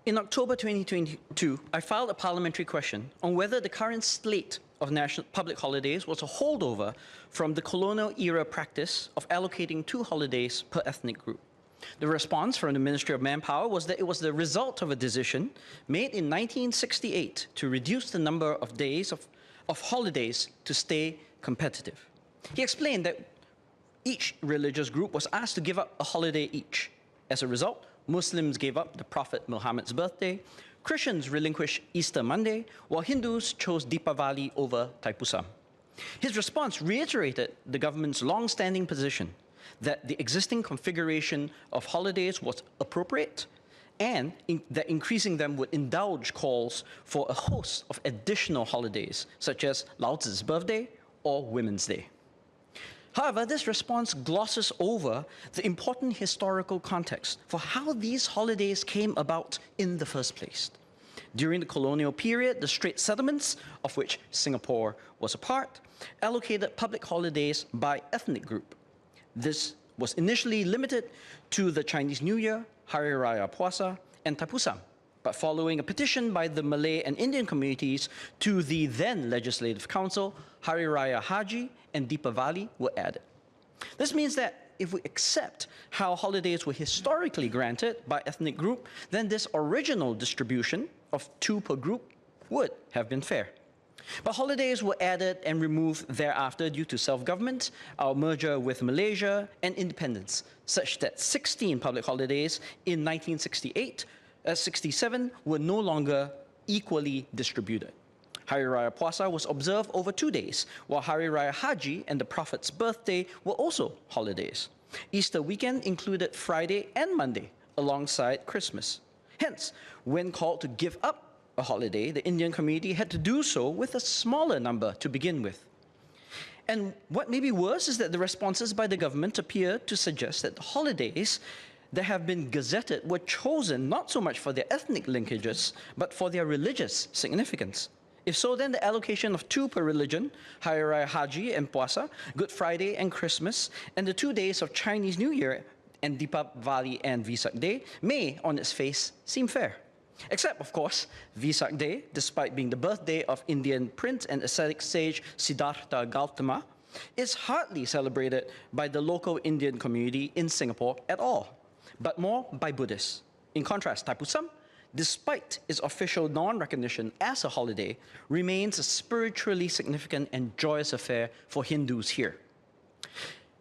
In October 2022, I filed a parliamentary question on whether the current slate of national public holidays was a holdover from the colonial-era practice of allocating 2 holidays per ethnic group. The response from the Ministry of Manpower was that it was the result of a decision made in 1968 to reduce the number of days of holidays to stay competitive. He explained that each religious group was asked to give up a holiday each. As a result, Muslims gave up the Prophet Muhammad's birthday, Christians relinquished Easter Monday, while Hindus chose Deepavali over Thaipusam. His response reiterated the government's long-standing position that the existing configuration of holidays was appropriate and that increasing them would indulge calls for a host of additional holidays, such as Lao Tzu's birthday or Women's Day. However, this response glosses over the important historical context for how these holidays came about in the first place. During the colonial period, the Strait Settlements, of which Singapore was a part, allocated public holidays by ethnic group. This was initially limited to the Chinese New Year, Hari Raya Puasa, and Thaipusam, but following a petition by the Malay and Indian communities to the then Legislative Council, Hari Raya Haji and Deepavali were added. This means that if we accept how holidays were historically granted by ethnic group, then this original distribution of 2 per group would have been fair. But holidays were added and removed thereafter due to self-government, our merger with Malaysia, and independence, such that 16 public holidays in 1967 were no longer equally distributed. Hari Raya Puasa was observed over 2 days, while Hari Raya Haji and the Prophet's birthday were also holidays. Easter weekend included Friday and Monday, alongside Christmas. Hence, when called to give up a holiday, the Indian community had to do so with a smaller number to begin with. And what may be worse is that the responses by the government appear to suggest that the holidays that have been gazetted were chosen not so much for their ethnic linkages, but for their religious significance. If so, then the allocation of 2 per religion, Hari Raya Haji and Puasa, Good Friday and Christmas, and the 2 days of Chinese New Year and Deepavali and Vesak Day may, on its face, seem fair. Except, of course, Vesak Day, despite being the birthday of Indian prince and ascetic sage Siddhartha Gautama, is hardly celebrated by the local Indian community in Singapore at all, but more by Buddhists. In contrast, Thaipusam, despite its official non-recognition as a holiday, remains a spiritually significant and joyous affair for Hindus here.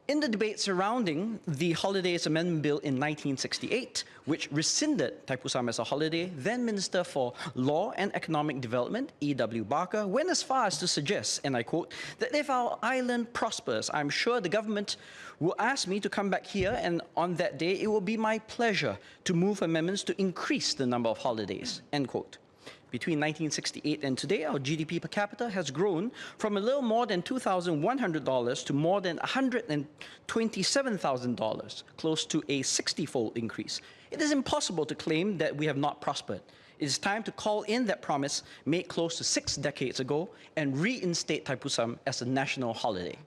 In the debate surrounding the Holidays Amendment Bill in 1968, which rescinded Thaipusam as a holiday, then Minister for Law and Economic Development, E.W. Barker, went as far as to suggest, and I quote, that if our island prospers, I'm sure the government will ask me to come back here, and on that day, it will be my pleasure to move amendments to increase the number of holidays, end quote. Between 1968 and today, our GDP per capita has grown from a little more than $2,100 to more than $127,000, close to a 60-fold increase. It is impossible to claim that we have not prospered. It is time to call in that promise made close to 6 decades ago and reinstate Thaipusam as a national holiday.